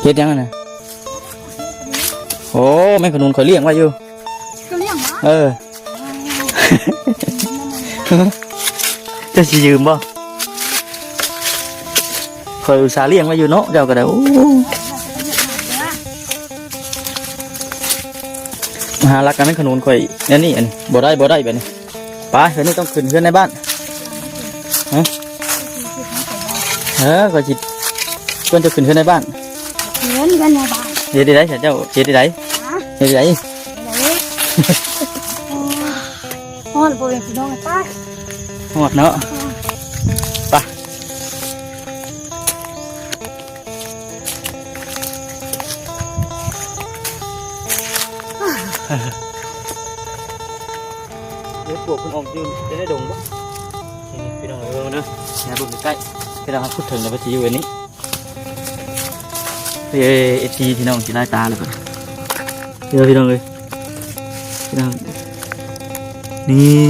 เฮ็ดยังไงโอ้แม่ขนุนคอยเลี้ยงไว้อยู่ก็เลี้ยงวะจะสิยืมบ่คอยอุตส่าห์เลี้ยงไว้อยู่เนาะเจ้าก็ได้โอ้หารักกันแม่ขนุนคอยนี่อันบ่ได้แบบนี้ไปแบบนี้ต้องขึ้นในบ้านก็จิตควรจะขึ้นในบ้านเงินกันในบ้านเฮ็ดได้เจ้าเฮ็ดได้ฮอดบ่เป็นพี่น้องตายฮอดเนาะไปเดี๋ยวปวกคุณออกยืนจะได้ดงบ่นี่พี่น้องเออเด้ออย่าดูใกล้พี่น้องพูดถึงแล้วก็สิอยู่อันนี้เอทีพี่น้องสิได้ตาเลยก่อนเดี๋ยวพี่น้องเลยพี่น้องนี่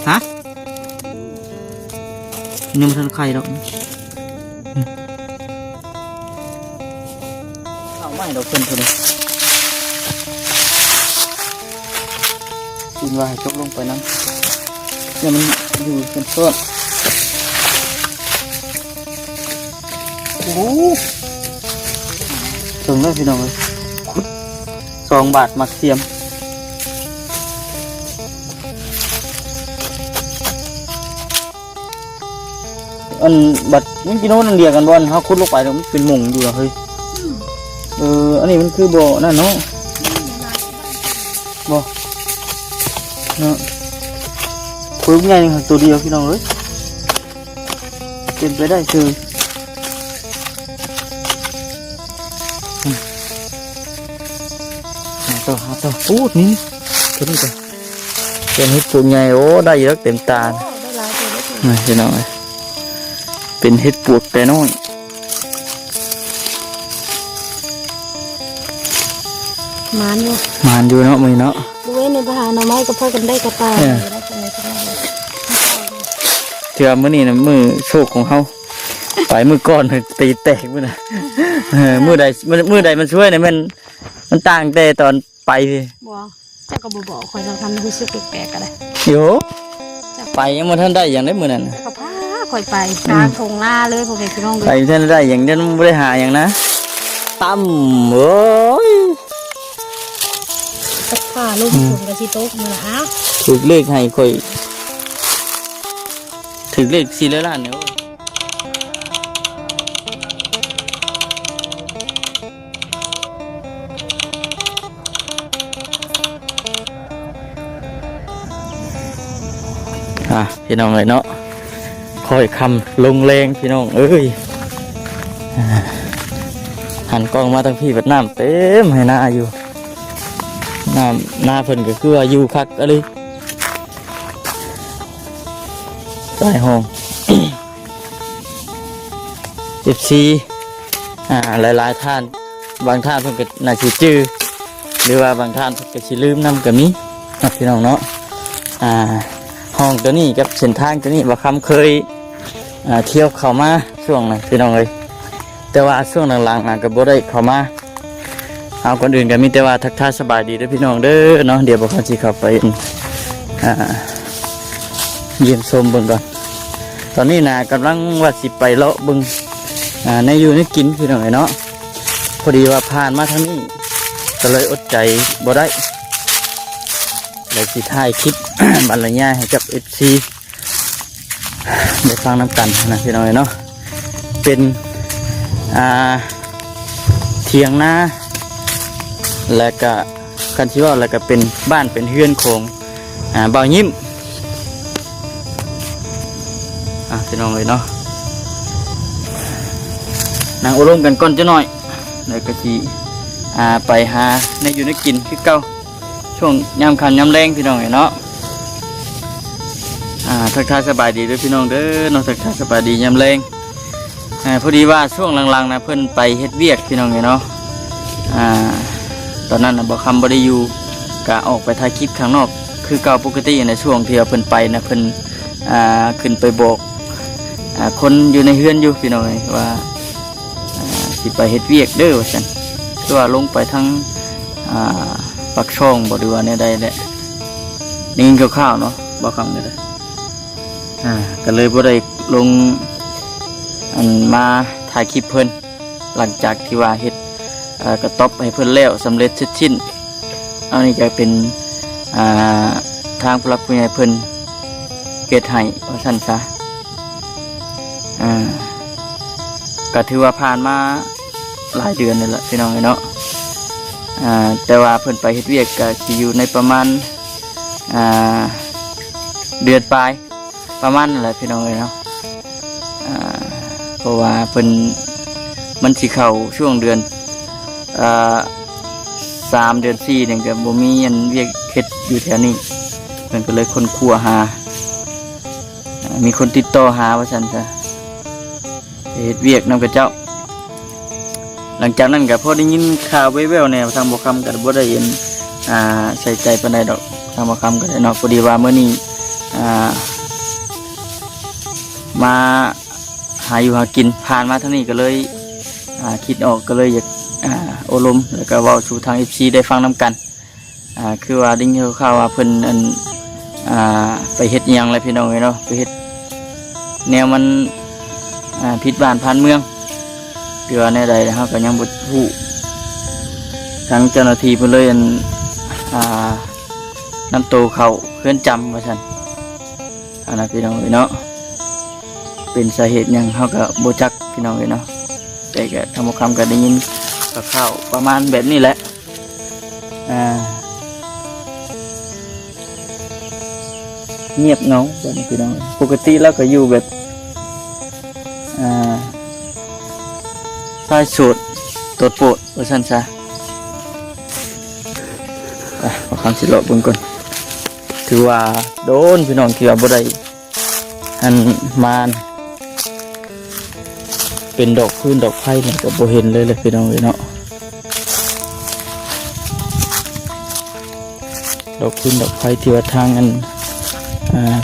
ฮะยังไม่ทันไข่หรอกเอาไม่ดอกเพิ่นเลยกินว่าให้จกลงไปนั้นเนี่ยมันอยู่เป็นต้นโอ้ถึงแล้วพี่น้องเลยขุด2 บาทมักเสียมอันบัดมันกินโน่นเดียวกันบอลเขาขุดลงไปแล้วมันเป็นหม่งอยู่เฮ้ยอันนี้มันคือบ่อนั่นเนาะบ่เนาะคุยง่ายๆตัวเดียวพี่น้องเลยเป็นไปได้คือตัวโอ้นี่ตัวนี้ตัวเป็นเห็ดปวกใหญ่โอ้ได้เยอะเต็มตานี่พี่น้องเลยเป็นเห็ดปวกแต่น้อยมันอยู่เนาะมือเนาะดูไว้ในบ้านเอาไม้ก็พอกันได้กระต่ายเชื่อมื้อนี้นะมือโชคของเขาไปมือก้อนตีแตกมื้อน่ะมือใดมันช่วยเนี่ยมันต่างแต่ตอนไปพี่บอกเจ้าก็บอกคอยเราทำรู้สึกแปลกๆกันเลยโยไปยังมันท่านได้อย่างได้มือนั่นก็พาคอยไปทางทงหน้าเลยพวกเด็กพี่น้องไปท่านได้อย่างนั้นไม่ได้หาอย่างนะตั้มโอ้ยตะขาลูกผมกับชีโต๊ะมาละถึกเลขให้คอยถึกเลข4 ล้านเนี่ยพี่น้องเลยเนาะคอยคำลงแรงพี่น้องเอ้ยหันกล้องมาตั้งพี่แบบน้ำเต็มให้หน้าอยู่หน้าเพิ่นก็คืออยู่คักอะไรใต้ห้อง14หลายท่านบางท่านเพิ่นก็น่าสิจื้อหรือว่าบางท่านเพิ่นก็สิลืมนำก็มีพี่น้องเนาะห้องตัวนี้กับเส้นทางตัวนี้ว่าคำเคยเที่ยวเข้ามาช่วงนั้นพี่น้องเลยแต่ว่าช่วงหลังๆก็บ่ได้เข้ามาเอาคนอื่นก็มีแต่ว่าทักทายสบายดีเด้อพี่น้องเด้อเนาะเดี๋ยวบ่เขาสิเข้าไปเยี่ยมชมเบิ่งก่อนตอนนี้นะกำลังว่าสิไปเลาะเบิ่งในอยู่ในกินพี่น้องเนาะพอดีว่าผ่านมาทางนี้ก็เลยอดใจบ่ได้เลยสิถ่ายคลิป บรรยายให้กับ FC ได้ฟังน้ำกันนะพี่น้องเนาะเป็นเถียงนาและก็คันที่ว่าแล้วก็เป็นบ้านเป็นเฮือนของบ่าวยิ้มพี่น้องเลยเนาะนางอารมณ์กันก่อนจะหน่อยแล้วก็สิไปหาในอยู่ในกินคือเก่าช่วงยามคันยามแรงพี่น้องเนาะทักทายสบายดีด้วยพี่น้องเด้อน้องทักทายสบายดียามแรงพอดีว่าช่วงหลังๆนะเพิ่นไปเฮ็ดเวียกพี่น้องเนาะตอนนั้นบ่คำบ่ได้อยู่ก็ออกไปถ่ายคลิปข้างนอกคือเก่าปกติในช่วงที่เพิ่นไปนะเพิ่นขึ้นไปโบก คนอยู่ในเฮือนอยู่พี่น้องเอ้ยว่าสิไปเฮ็ดเวียกเด้อว่าซั่นคือว่าลงไปทั้งปักช่องบ่หรือว่าแนวใดแหละนี่กินข้าวๆเนาะบ่คำนี่แหละก็เลยบ่ได้ลงมาถ่ายคลิปเพิ่นหลังจากที่ว่าเฮ็ดกระต๊อบให้เพิ่นแล้วสำเร็จเสร็จสิ้นอันนี้ก็เป็นทางผู้หลักผู้ใหญ่เพิ่นเฮ็ดให้ว่าซั่นซะก็ถือว่าผ่านมาหลายเดือนนี่แหละพี่น้องเนาะแต่ว่าเพิ่นไปเฮ็ดเวียกก็สิอยู่ในประมาณเดือนปลายประมาณนั่นแหละพี่น้องเนาะเพราะว่าเพิ่นมันสิเข้าช่วงเดือน3 เดือน 4เนี่ยก็บ่มีอันเวียกเฮ็ดอยู่แถวนี้เพิ่นก็เลยคนครัวหามีคนติดต่อหาว่าซั่นซะเฮ็ดเวียกนำกับเจ้าหลังจากนั้นก็พอได้ยินข่าวแว่วๆแนวทางบ่คำก็บ่ได้เห็นใส่ใจปานใดดอกทางบ่คำก็ได้เนาะพอดีว่ามื้อนี้มาหาอยู่หากินผ่านมาทางนี้ก็เลยคิดออกก็เลยอยากโอลมแล้วก็เว้าสู่ทาง FC ได้ฟังนํกันคือว่าได้ยินข่าวว่าเพิ่นไปเฮ็ดอิหยังแล้วพี่น้องเนาะไปเฮ็ดแนวมันผิดบ้านผ่านเมืองหรือว่าในใดนะครับก็ยังบ่ฮู้ทางเจ้าหน้าที่เพิ่นเลยนำตัวเขาเพื่อนจำว่าซั่นอันนั้นพี่น้องเนาะเป็นสาเหตุหยังเฮาก็บ่จักพี่น้องเนาะแต่ก็ทำคำก็ได้ยินข่าวประมาณแบบนี้แหละเงียบเงาแบบนี้พี่น้องปกติแล้วก็อยู่แบบสายสูตรตดโปดว่าซั่นซะขอคำสิเลาะเบิ่งก่อนถือว่าโดนพี่น้องที่ว่าบ่ได้มาเป็นดอกพื้นดอกไผ่เนี่ยก็บ่เห็นเลยพี่น้องเนาะดอกพื้นดอกไผ่ที่ว่าทาง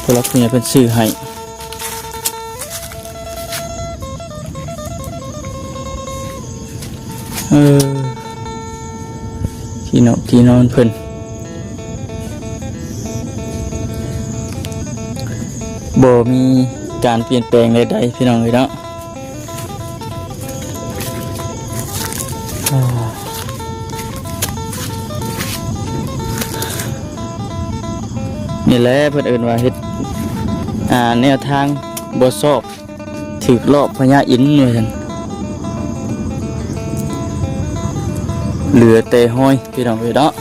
ผู้หลักผู้ใหญ่เพิ่นซื้อให้ที่นอนเพิ่นบ่มีการเปลี่ยนแปลงใดๆพี่น้องเนาะนี่แหละเพิ่นเอิ้นว่าเฮ็ดแนวทางบ่ซอกถึกรอบพญาอินทร์ว่าซั่นเหลือแต่ห้อยพี่น้องเนาะ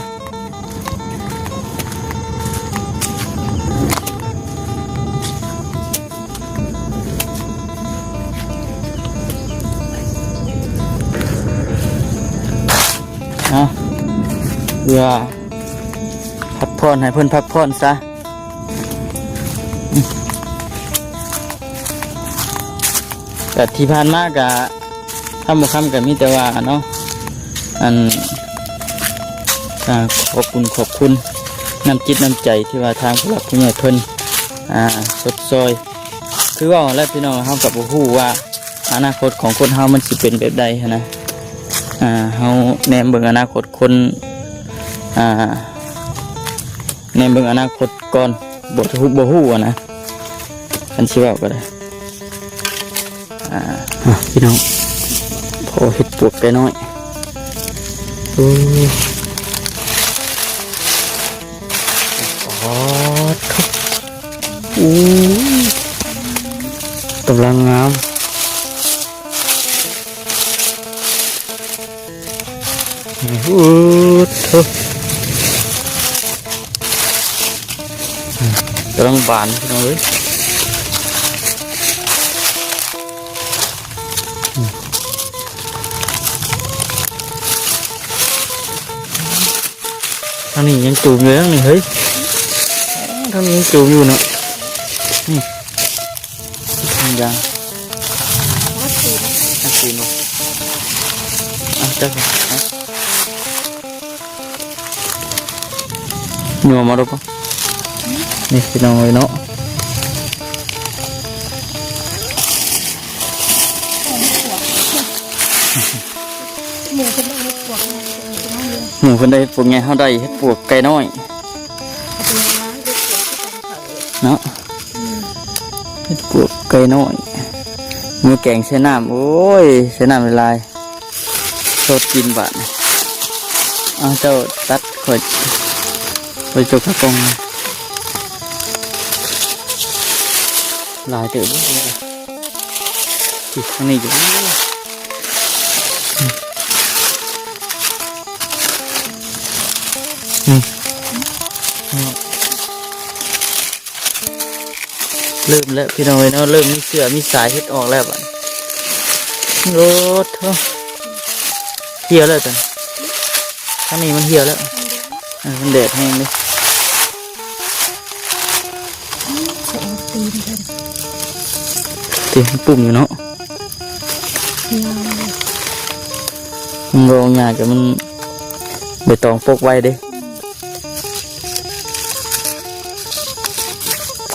เพื่อพักผ่อนให้เพิ่นพักผ่อนซะแต่ที่ผ่านมากะทำบ่คำกับมีแต่ว่าเนาะขอบคุณน้ำจิตน้ำใจที่ว่าทางผู้หลักผู้ใหญ่เพิ่นสดซอยคือว่าแล้วพี่น้องเฮากับบ่ฮู้ว่าอนาคตของคนเฮามันสิเป็นแบบใดนะเฮาแนมเบิ่งอนาคตคนแนมเบิ่งอนาคตก่อนบ่ฮู้นะคันสิเว้าก็ได้พี่น้องพอเฮ็ดปวกได้น้อยกำลังงามกำลังบานพี่น้องเอ้ยทางนี้ยังจูบอยู่แล้วนี่เฮ้ยทางนี้ยังจูบอยู่เนาะนี่ทางยางตีนจักหนัวมาดูป่ะนี่พี่น้องเลยเนาะ หมูเป็นเฮ็ดปวกไงพี่น้องเลย หมู่เพิ่นได้ปลูกไงเฮาได้เฮ็ดปลวกไก่น้อย เป็นร้านเฮ็ดปวกที่ทำเขา เนาะเฮ็ดปลวกไก่น้อยมือแกงใส่น้ำโอ้ยใส่น้ำละลายสดกินบาดนี่เอาเจ้าตัดข่อยไปจกกระกงลายเติบอันนี้อยู่เริ่มแล้วพี่น้องเนาะเริ่มมีเสือมีสายเฮ็ดออกแล้วบัดโอ้โหเหี่ยวแล้วจ้ะท่างนี้มันเหี่ยวแล้วมันแดดแห้งเลย ใส่ตีนกัน ตีมันปุ่มอยู่เนาะ ยาวเลย มันรองยากแต่มันใบตองปกไว้เด้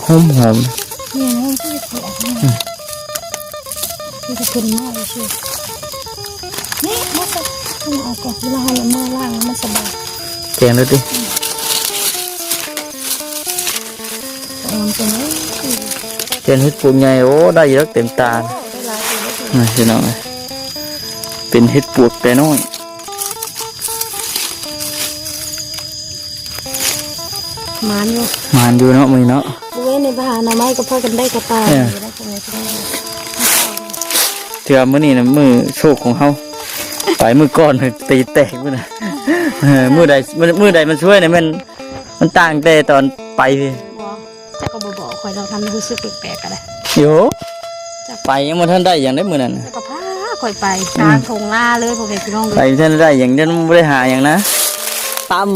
หอมหอม เนี่ยน้องที่ปวกเนี่ยที่จะเป็นมากเลยสินี่มาสักมันออกก่อนเวลาเรามาล่างมันสบาย แกงเลยดิ มันเป็นไง แกงเห็ดปวกใหญ่โอ้ได้เยอะเต็มตา ได้หลายตัวแล้ว น่าสิน้องเป็นเห็ดปวกแต่น้อย มันอยู่ มันอยู่เนาะมือเนาะ เว้ยในบ้านนะไม้ก็พากันได้กระตายแล้วตรงนี้ก็ได้ เถื่อมื้อนี้นะมือโชคของเฮาไปมือก้อนตีแตกมื้อน่ะมือใดมันช่วยเนี่ยมันต่างแต่ตอนไปพี่ บอกแต่ก็บอกคอยเราทำรู้สึกแปลกๆกันเลย โยไปยังบ่ทันได้อย่างได้มื้อนั้นน่ะ แต่ก็พาคอยไปกลางทงหน้าเลยพวกเด็กพี่น้องเล ไป ย ท่านได้อย่างนั้นไม่ได้หาอย่างนะตั้ม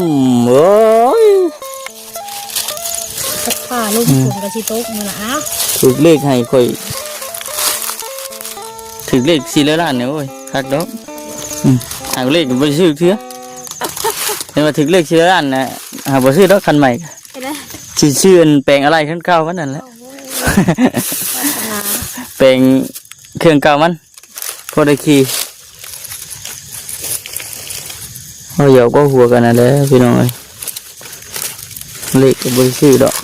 โอ้ย สักผ้าลูกถุงกระชิโต๊ะมันนะอ้าว ถูกเลขให้ค่อยถูกเลข4ล้านเนี่ยโอ้ยคักดอกหาเลขก็บ่ได้ซื้อเทื่อเห็นว่าถูกเลข4ล้านน่ะหาบ่ซื้อดอกคันใหม่ ไปเลย สิชื่ออันแปลงอะไรคันเก่ามันนั่นแหละ วาสนา แปลงเครื่องเก่ามันพอได้ขี่เฮาเหยาก็หัวกันนั่นแหละพี่น้องเอ้ยเลขก็บ่ได้ซื้อดอก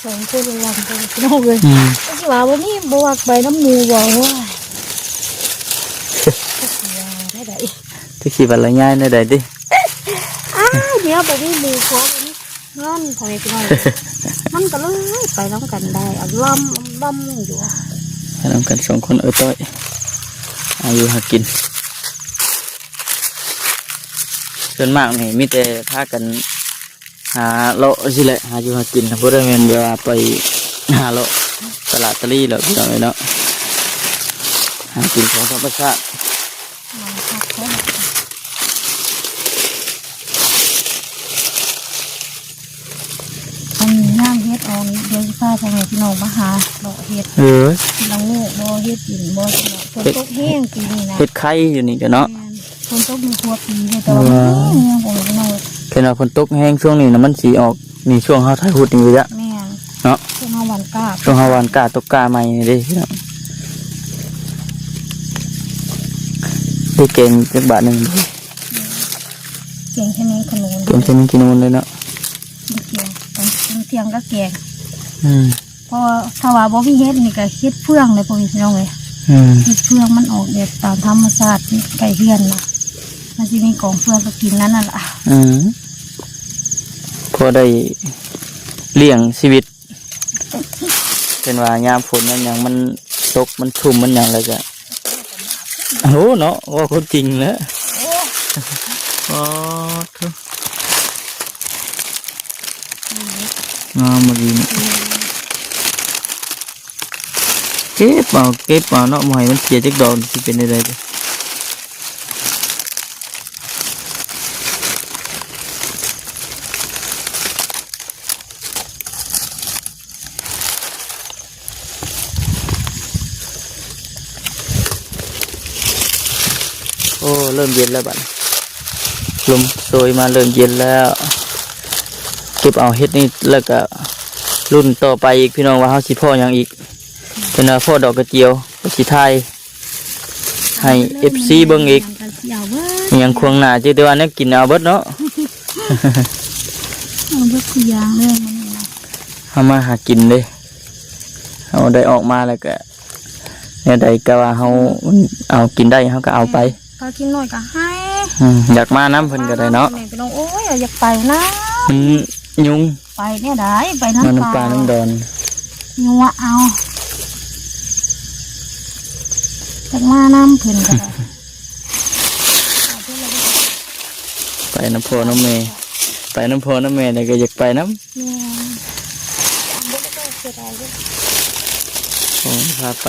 สองคนระวังตัวพี่น้องเลยที่ว่าวันนี้บวกใบน้ำมูบอกว่าได้ไหน ที่ขี่บัตรละง่ายในใดดิ อ้าวเดี๋ยวไปที่มือขวาไปนี่เงินของพี่น้องมันก็เลยไปน้องกันได้เอาล่ำอยู่ ให้นำกัน2คนต้อยอายุหากินส่วนมากนี่มีแต่พากันหาเลาะสิแหละหาอยู่หากินเพราะได้เงินเวลาไปหาเลาะตลาดตะลี่แล้วพี่น้องเลยเนาะหากินของธรรมชาติ อันนี้ย่างเฮ็ดออกเดี๋ยวข้าทางไหนพี่น้องมาหาดอกเฮ็ด ลังงูบ่เฮ็ดกินบ่สนอฝนตกแห้งปีนี้นะ เฮ็ดไข่อยู่นี่กันเนาะ ฝนตกมีทั่วปีเลยแต่ว่ามันแห้งบ่พี่น้อง แค่ว่าฝนตกแห้งช่วงนี้นะมันสีออกนี่ช่วงเฮาถ่ายหุดนี่ระยะ แม่น เนาะ ช่วงเฮาวันกล้า ช่วงเฮาวันกาตกกาใหม่นี่เด้พี่น้องได้เก่งจักบาทหนึง เกียงแค่นี้ขนม เก่งเช่นกินนู่นเลยเนาะ เกียงตอนเที่ยงก็แกง อืม เพราะว่าถ้าว่าบ่มีเฮ็ดนี่ก็เฮ็ดเฟืองเลยพ่อพี่น้องเอ้ย อืม เฮ็ดเฟืองมันออกแบบตามธรรมชาติไก่เฮือนน่ะมันสิมีกองเฟืองก็กินนั้นน่ะล่ะ อืมพอได้เลี้ยงชีวิต เป็นว่ายามฝนมันอย่างมันตกมันชุ่มมันอย่างไรจะโอ้โหเนาะว่าคนจริงแล้วอ๋อทุกงามมาดีเก็บเอาเนาะหมอยมันเสียจักดอกสิเป็นอะไรดิโอ้เริ่มเย็นแล้วบัดลมโชยมาเริ่มเย็นแล้วเก็บเอาเฮ็ดนี่แล้วก็ รุ่นต่อไปอีกพี่น้องว่าเฮาสิพ่อหยังอีกเป็นว่าพ่อดอกกระเจียวกระสิไทยให้ FC เบิ่งอีกยังควงหน้าจื้อแต่ว่าเนี่ยกินเอาเบิดเนาะ เอาเบิดทุกอย่างเลยมันนี่นะ เฮามาหากินเด้เฮาได้ออกมาแล้วก็เนี่ยใดก็ว่าเฮาเอากินได้เฮาก็เอาไป ก็กินหน่อยก็ให้ อยากมาน้ำเพิ่นก็ได้เนาะ ไปน้องโอ้ยอยากไปนะ ยุง ไปเนี่ยได้ไป มา น้ำ น้ำปลาน้ำดอน ยัวเอาจากมาน้ำเพิ่นก็ได้ ไปน้ำพ่อน้ำแม่ไปน้ำพ่อน้ำแม่เนี่ยก็อยากไปน้ำ เนี่ยเอาบ่ได้เสียดายเลย โอ้พาไป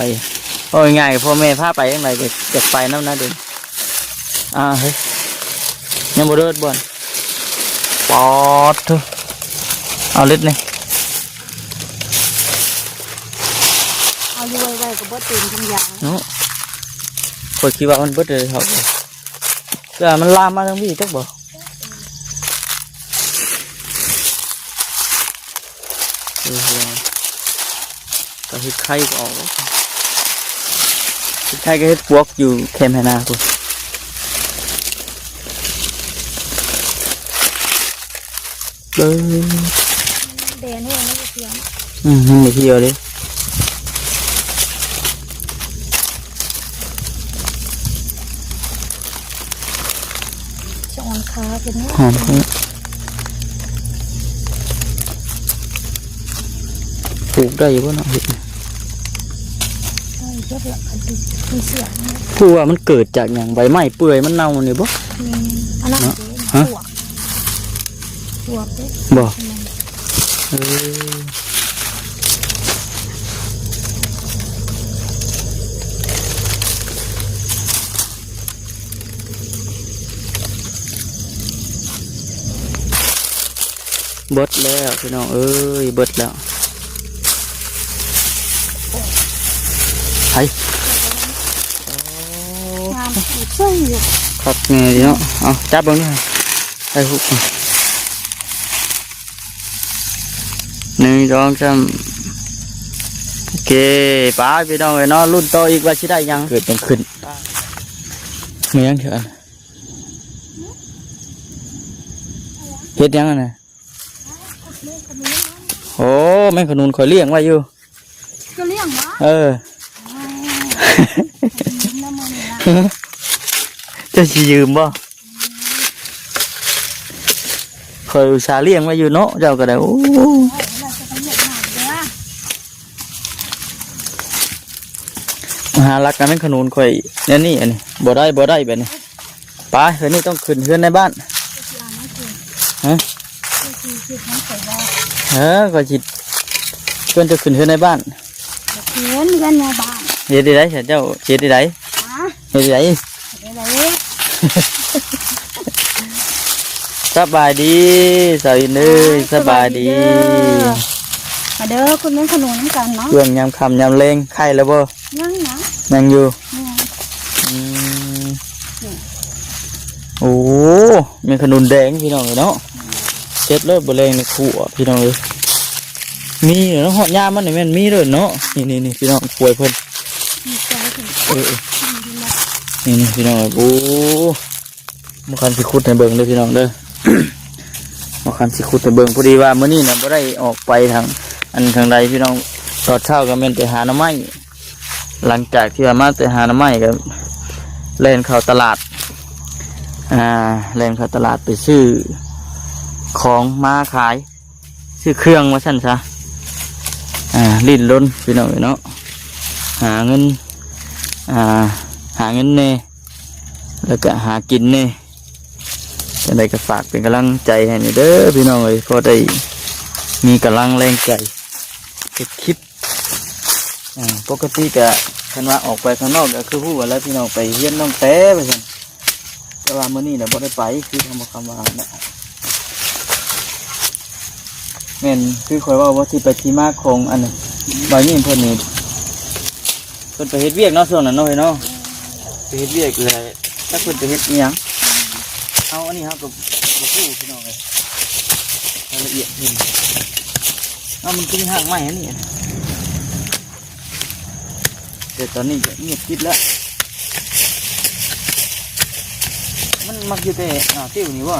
โอ้ยง่ายพ่อแม่พาไปยังไงก็อยากไปน้ำนะเด็กเฮ้ยยังบ่เดินบ่อนปอดเถอะเอาเล็ดนี่ เอาอยู่ไว้ๆก็บ่ตื่นทุกอย่าง เนาะคนคิดว่ามันเบิดเลยเขาก็มันลามมาทั้งพี่จักบ่ก็เฮ็ดไข่ก็ออกเฮ็ดไข่ก็เฮ็ดพวกอยู่แคมป์ไหนาคุณเด้อ แดนนี่ไม่ได้เสียง ไม่เที่ยวเลย จะอ่อนขาเป็นเนี่ย หอมเขาปลูกได้อยู่บ่เนาะเฮ็ด ได้เยอะละคันมีเสียงนะ ผู้ว่ามันเกิดจากอย่างใบไม้เปื่อยมันเน่านี่บ่ อันนั้น ฮะ ปวกเด้ บ่เออเบิดแล้วพี่น้องเอ้ยเบิดแล้วไป งามสวยอยู่ ขับไงดีเนาะเอาจับเบิ่งนี่ไปหุบหนึ่งสองสามโอเคไปพี่น้องเอ้ยเนาะรุ่นโตอีกว่าสิได้ยังเกิดยังขึ้นมียังเถอะเฮ็ดยังไงโอ้แม่งขนุนคอยเลี้ยงไว้อยู่ ก็เลี้ยงวะ เออ น้ำมันละ จะสิยืมบ่คอยอุตส่าห์เลี้ยงไว้อยู่เนาะเจ้าก็ได้โอ้ เราจะไปเลี้ยงหน่อยเด้อ มหาลักกันแม่งขนุนคอยเนี่ยนี่อันนี้บ่ได้แบบนี้ไปเฮือนนี่ต้องขึ้นเฮือนในบ้านฮะก็จิตเพื่อนจะขึ้นเฮือนในบ้าน เขียนกันในบ้าน เฮ็ดได้เจ้าเฮ็ดได้ ฮะ เฮ็ดได้ อะไร สบายดีสาวอินเอ้ยสบายดี มาเด้อคุณแม่ขนมน้ำกันเนาะ เรื่องยามค่ำยามแลงไข่แล้วบ่ ยังนะ ยังอยู่ เนี่ย อืมโอ้มีขนุนแดงพี่น้องเอ้ยเนาะเจ็ดเลยบ่แรงในขู่อ่ะพี่น้องเอ้ยมีเนาะหอดยามมันนี่แม่นมีเลยเนาะนี่พี่น้องป่วยเพิ่น มีใจถึง นี่พี่น้องโอ้มาคันสิคุดในเบิงเด้อพี่น้องเด้อ มาคันสิคุดในเบิงพอดีว่ามื้อนี้น่ะบ่ได้ออกไปทางทางใดพี่น้องตอนเช้าก็แม่นไปหาหน่อไม้หลังจากที่ว่ามาไปหาหน่อไม้ก็เล่นเข้าตลาดเล่นเข้าตลาดไปซื้อของมาขายซื้อเครื่องมาสั่นซะลิ้นล้นพี่น้องเนาะหาเงินเน่แล้วก็หากินเน่จะได้ก็ฝากเป็นกำลังใจให้นี่เด้อพี่น้องเลยพอได้มีกำลังแรงใจเก็บคลิปปกติก็คันว่าออกไปข้างนอกก็คือพูดว่าแล้วพี่น้องไปเฮียนน้องแต้ไปสั่นแต่ว่ามื้อนี้เนี่ยบ่ได้ไปคือทำคำว่าเนี่ยแม่นคือคอยว่าที่ไปที่มาของอันนี้บางอย่างเพิ่นนี่เพิ่นไปเฮ็ดเวียกเนาะช่วงนั้นเนาะเนาะไปเฮ็ดเวียกเลยถ้าเพิ่นไปเฮ็ดอีหยังเอาอันนี้ครับกับผู้พี่น้องเลยรายละเอียดเพิ่น เอามันกินห่างใหม่นี่เดี๋ยวตอนนี้จะเงียบคิดแล้วมันมักอยู่แต่ติ้วนี่บ่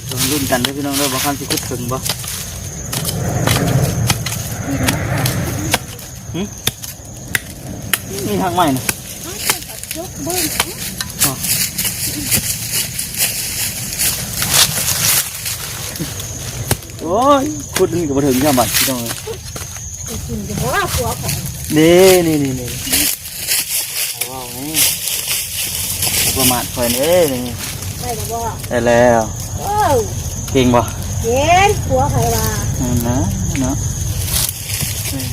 ต้องรุ่นกันเลยพี่น้องเราบางครั้งสิคุดถึงบ่นี่ห่างใหม่นะ ยกเบิ้ล โอ้ยขุดนี่ก็มาถึงแค่บัดพี่น้องเลย กินจะบอกว่าผัวของ นี่ว้าวนี่ประมาทคอยนี่นี่ ได้หรือบ่ ได้แล้ว โอ้ เก่งบ่ เย็นผัวใครว่า นะเนาะ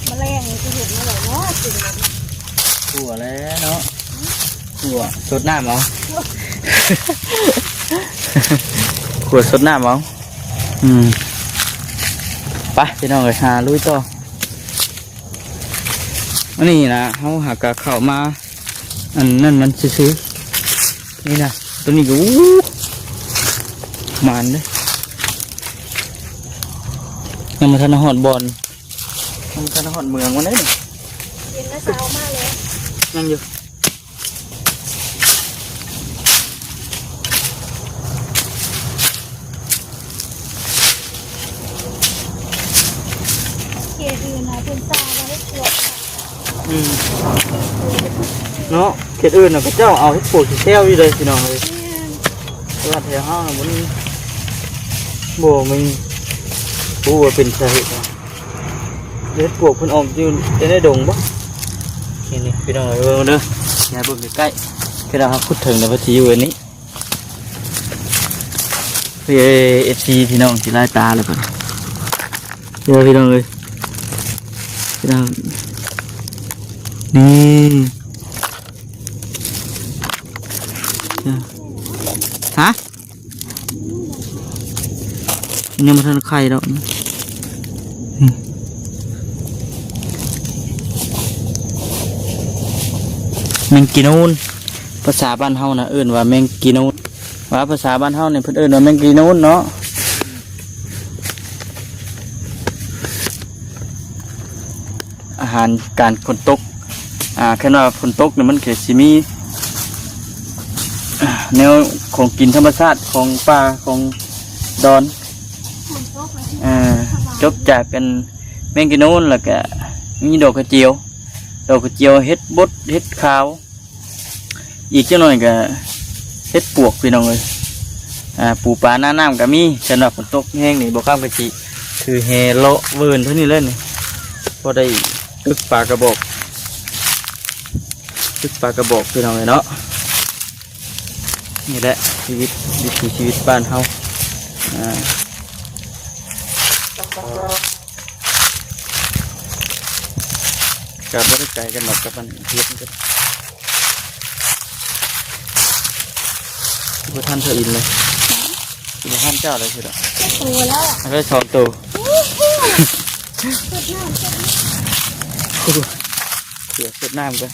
แมลงจะเห็นมาเลยเนาะจริงเลย ขั่วแล้วเนาะขั่วสดน้ำเอาขั่วสดน้ำเอาไปพี่น้องเลยหาลุยต่ออันนี้นะเขาหากะเข้ามาอันนั่นมันซื้อนี่นะตัวนี้ก็มันเลยยังมาทันหอดบอลยังมาทันหอดเมืองวันนี้ เย็นแล้วเช้ามากเลย ยังอยู่ เกลือนะเป็นซาไว้ปวด เนาะเขตอื่นน่ะก็เจ้าเอาให้ปวดที่แก้วอยู่เลยพี่น้องเลยตลาดแถวห้างมันโบมันปูว่าเป็นสาเหตุเด็ดปวกเพิ่นออกอยู่ในดงบ่นี่พี่น้องเลยเด้ออย่าเบิ่งใกล้ๆคือเราพูดถึงในพัทยุอันนี้พี่พี่น้องสิไล่ตาเลยก่อนเดี๋ยวพี่น้องเลยพี่น้องนี่ฮะยังไม่ทันใครดอกแมงกีนูนภาษาบ้านเฮานะเอิ้นว่าแมงกีนูนว่าภาษาบ้านเฮาเนี่ยเพิ่นเอิ้นว่าแมงกีนูนเนาะอาหารการฝนตกแค่ว่าฝนตกเนี่ยมันเกิดสิมีแนวของกินธรรมชาติของป่าของดอนจบจากกันแมงกีนูนแล้วก็มีดอกกระเจียวเฮ็ดบดเฮ็ดขาวอีกจังหน่อยก็เฮ็ดปวกพี่น้องเลยปูปลาหน้าน้ำก็มีสำหรับฝนตกแห้งนี่บ่ข้ามกะจิคือแฮเลาะเวิร์นเท่านี้เลยนี่พอได้ตึกปลากระบอกพี่น้องเลยเนาะนี่แหละชีวิตวิถีชีวิตบ้านเฮาการบริการกันหมดกับมันเทียบกันพวกท่านเธออินเลยพวกท่านเจ้าเลยสิล่ะ ตัวแล้วอ่ะ แล้วก็ชอบตัวเสียเสียน้ำกัน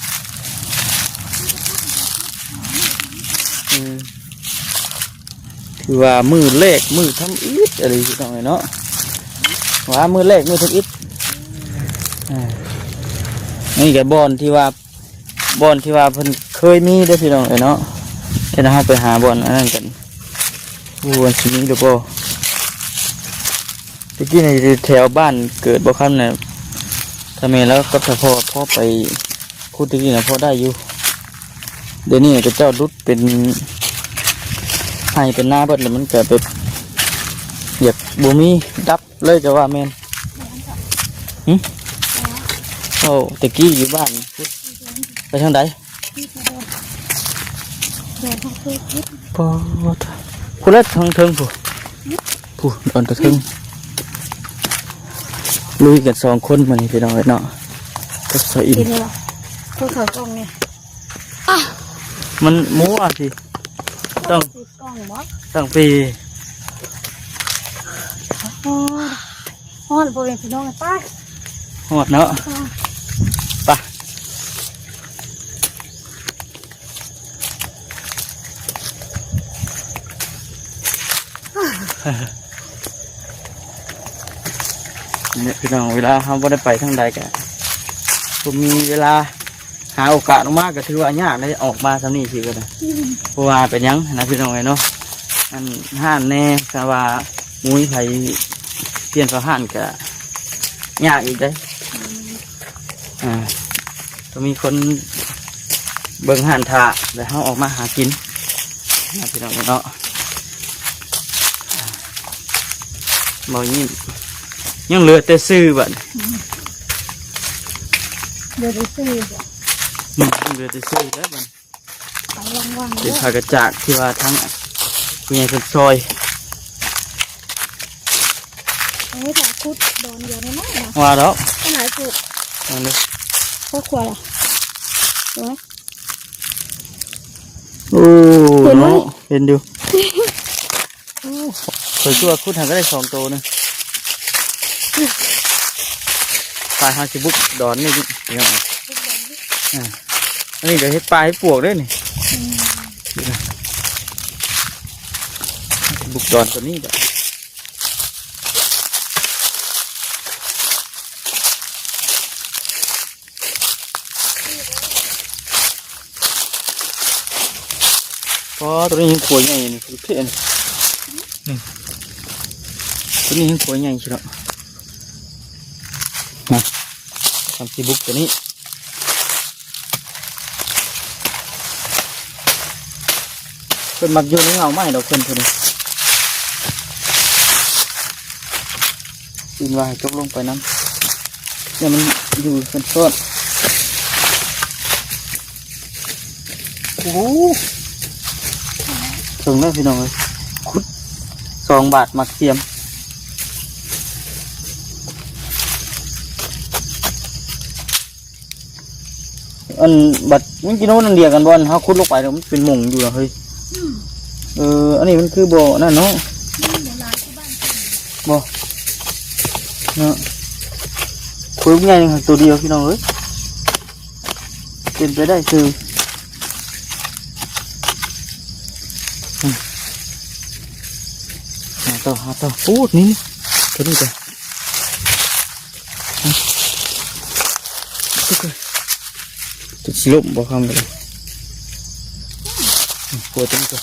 ถือว่ามือเล็กมือทำอิดอะไรสิต้องไงเนาะว่ามือเล็กมือทำอิดนี่แกบอลที่ว่าเพิ่นเคยมีได้พี่น้องเอ้ยเนาะเดี๋ยวเราไปหาบอลอันนั้นกันบอลชิ้นนี้เดี๋ยวบ่ตะกี้ในแถวบ้านเกิดบ่ค่ำเนี่ยทำไมแล้วก็ถ้าพ่อไปพูดตะกี้นะพ่อได้อยู่เดี๋ยวนี้ก็เจ้ารุดเป็นให้เป็นหน้าเบิดแล้วมันเกิดแบบอยากบ่มีดับเลยก็ว่าแม่นโอ้ตะกี้อยู่บ้านไปทางใดพอคุณเล็กทางเทิงผู้โดนกระทึงลุยกัน2 คนมันพี่น้องเนาะก็สะอิน พวกเขากล้องเนี่ย มันมั่วสิต้อง กล้องมั้ง ตั้งปี ฮอนบริเวณพี่น้องไป หอดเนาะไป เนี่ยพี่น้องเวลาเขาไม่ได้ไปทางใดกันผมมีเวลาหาโอกาสออกมาก็ถือว่ายากได้ออกมาทำนี่สิก็ได้เพราะว่าเป็นหยังนะพี่น้องเนาะอันห้านแน่แต่ว่ามุ้ยไผเปลี่ยนเขาห้านก็ยากอีกได้ก็มีคนเบิ่งห้านทาแล้วเขาออกมาหากินนะพี่น้องเนาะบ่ยิ้มยังเหลือแต่ซื้อบัด เดี๋ยวไปซื้อบ่ ยังเหลือแต่ซื้อแล้วบัด ไปว่างๆ เป็น เด้อ ผักกระจากที่ว่าทั้งผู้ใหญ่เป็นซอย เอาไว้ถ่ายคุดโดนเดียวได้ไหมนะ ว่าแล้ว ไปไหนคุด เอาเลย พ่อครัวล่ะดูไหม โอ้ เห็นไหม เนาะเห็นดูเคยชั่วคุดหางก็ได้2 ตัวนึงปลา5 บุกดอนนี่เดี๋ยวอันนี้เดี๋ยวให้ปลาให้ปวกด้วยนี่บุกดอนตัวนี้แบบพอตัวนี้ยังขวยใหญ่นี่คือเท่นตัวนี้ยังขวยใหญ่ใช่ไหมมาทำซีบุกตัวนี้เป็นมักอยู่ในเงาไม้ดอกเพิ่นตัวนี้ดินว่าให้จกลงไปน้ำเนี่ยมันอยู่เป็นต้นโอ้ถึงแล้วพี่น้องเลยคุด2 บาทมักเทียมอันบัดมันกินโน่นเดียวกันบอลเขาคุดลงไปแล้วมันเป็นหม่งอยู่เหรอเฮ้ยอันนี้มันคือบ่อนั่นเนาะบ่เนาะคุยง่ายๆตัวเดียวพี่น้องเอ้ยเป็นไปได้คือหาต่อพูดนี่ตัวนี้จ้ะจุดสลบบ่คำเลยปวดจังตัว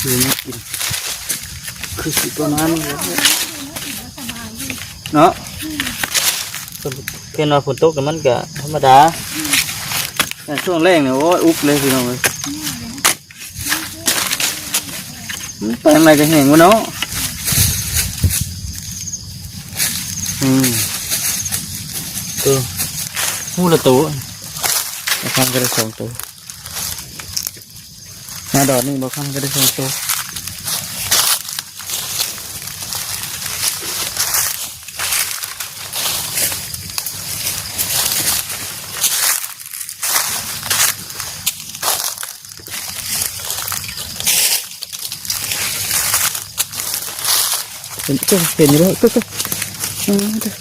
คือไม่กินคือสิประมาณนี้เนาะเห็นว่าฝนตกแต่มันก็ธรรมดาแต่ช่วงแรกเนี่ยโอ้ยอุ๊บเลยพี่น้องเลยแปลงอะไรก็แห้งวะเนาะตัวหูละตัวบางครั้งก็ได้2 ตัวหน้าดอกนี่บางครั้งก็ได้2 ตัวเห็นอยู่แล้วก็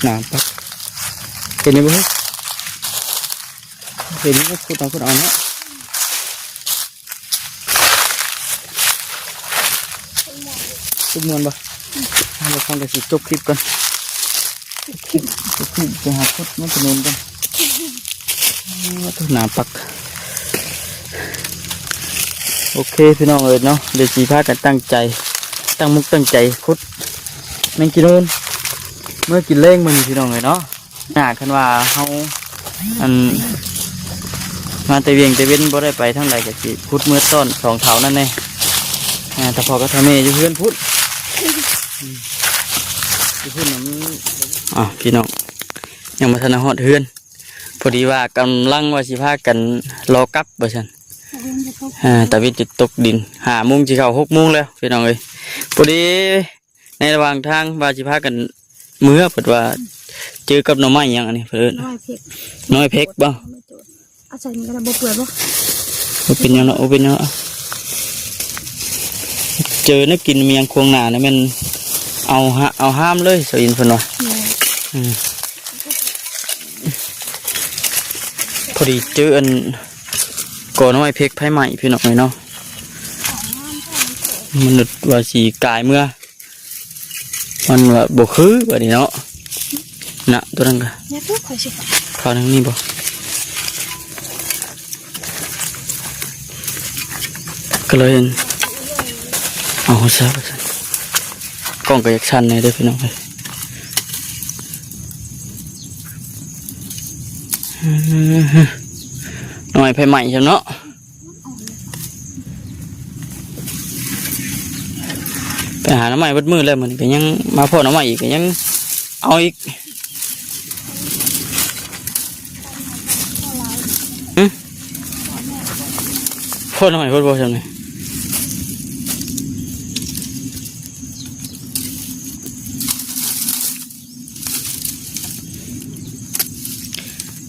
หนามปักเห็นอยู่ไหมเห็นก็พูดเอาเนาะทุกมวนปะเราฟังกันสิจบคลิปกันคลิปจะหาพุทธมันจะนอนกันหนามปักโอเคพี่น้องเอ๋ยเนาะเดี๋ยวสีพากันตั้งใจตั้งมุกตั้งใจคุดแมงกินโนเมื่อกินเล้งมันพี่น้องเลยเนาะหนาคันว่าเขาอันมาแต่เวียงแต่เว้นบ่ได้ไปทั้งใดกับสิพุดเมื่อต้น2 เท้านั่นเองแต่พอก็ทำเมย์อยู่เพื่อนพุดอยู่เพื่อนนั้นพี่น้องยังมาทันหอดเพื่อนพอดีว่ากำลังว่าสิพากันรอกลับบ่ซั่นตะวินจุดตกดิน5 โมงสิเข้า6 โมงแล้วพี่น้องเอ้ยพอดีในระหว่างทางว่าสิพากันเมื่อเปิดว่าเจอกับหน่อไม้ยังอันนี้เพิ่นน้อยเพกบ่ เอาใส่นี่ก็ได้บ่เปื่อยบ่ บ่เป็นหยังเนาะบ่เป็นหยังเนาะเจอนักกินเมียงควงหน้าเนี่ยมันเอาห้ามเลยสวินเพิ่นว่าพอดีเจออันก่อนน้อยเพกไผใหม่พี่น้องเนาะมันนึกว่าสิกายเมื่อมันว่าบ่คือว่านี่เนาะน่ะตัวนั้นก็ เนี่ยทุกข่อยสิ เข้าทางนี้บ่ก็เลยเอาซะว่าซั่นกล้องก็อยากชันเลยเด้อพี่น้องเอ้ยหน่อยไผใหม่จังเนาะไปหาน้ำใหม่เบิดมือแล้วมันก็ยังมาพ่อน้ำใหม่อีกก็ยังเอาอีกพ่อน้ำใหม่พ่อบ่จังได๋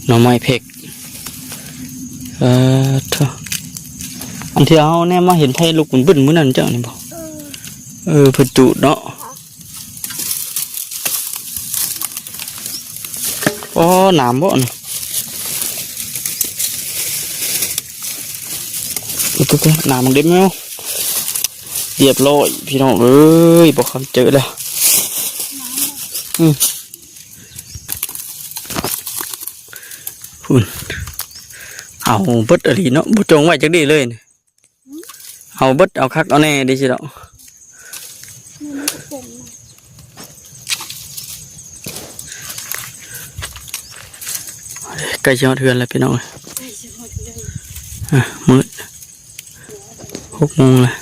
หน่อไม้เพกเถอะอันที่เอาแน่มาเห็นไผลูกบุญบึ้นมื้อนั้นจังนี่บ่เพิ่นจุเนาะอ๋อน้ำบ่อนตุ๊กๆน้ำมันเด็ดแมวเรียบร้อยพี่น้องเอ้ยบ่คำเจอแล้วคุณเอาเบิดอะไรเนาะบ่จงไว้จักดีเลยนี่เอาเบิดเอาคักเอาแน่ดิสิเนาะใกล้จะฮอดเทือนแล้วพี่น้องมื้อ6 โมงแล้ว